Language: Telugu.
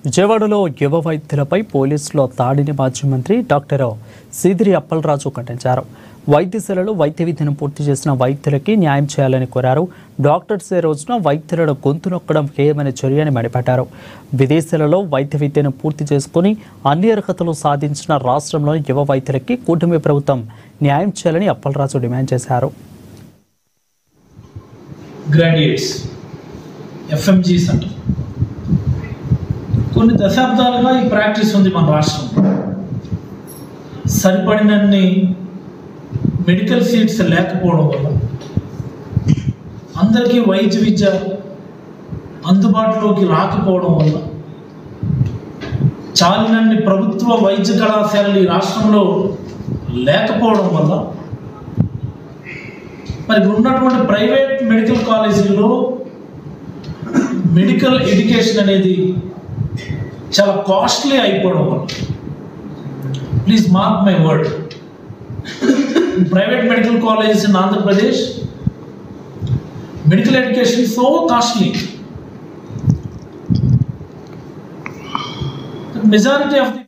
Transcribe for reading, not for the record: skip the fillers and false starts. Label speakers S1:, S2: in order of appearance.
S1: విజయవాడలో యువ వైద్యులపై పోలీసుల దాడిని మాజీ మంత్రి డాక్టర్ సీదిరి అప్పలరాజు ఖండించారు. వైద్యశాలలో వైద్య విధిని పూర్తి చేసిన వైద్యులకి న్యాయం చేయాలని కోరారు. డాక్టర్స్ డే రోజున వైద్యులను గొంతు నొక్కడం హేయమైన చర్య అని మండిపడ్డారు. విదేశాలలో వైద్య విద్యను పూర్తి చేసుకుని అన్ని అర్హతలు సాధించిన రాష్ట్రంలోని యువ వైద్యులకి కూటమి ప్రభుత్వం న్యాయం చేయాలని అప్పలరాజు డిమాండ్ చేశారు.
S2: గ్రాడ్యుయేట్స్ ఎఫ్ఎంజీస్ అంటారు. కొన్ని దశాబ్దాలుగా ఈ ప్రాక్టీస్ ఉంది మన రాష్ట్రంలో. సరిపడినన్ని మెడికల్ సీట్స్ లేకపోవడం వల్ల, అందరికీ వైద్య విద్య అందుబాటులోకి రాకపోవడం వల్ల, చాలినన్ని ప్రభుత్వ వైద్య కళాశాలలు ఈ రాష్ట్రంలో లేకపోవడం వల్ల, మరి ఉన్నటువంటి ప్రైవేట్ మెడికల్ కాలేజీల్లో మెడికల్ ఎడ్యుకేషన్ అనేది చాలా కాస్ట్లీ అయిపోవడం వల్ల, please mark my word, private medical colleges in Andhra Pradesh medical education so costly. Majority of the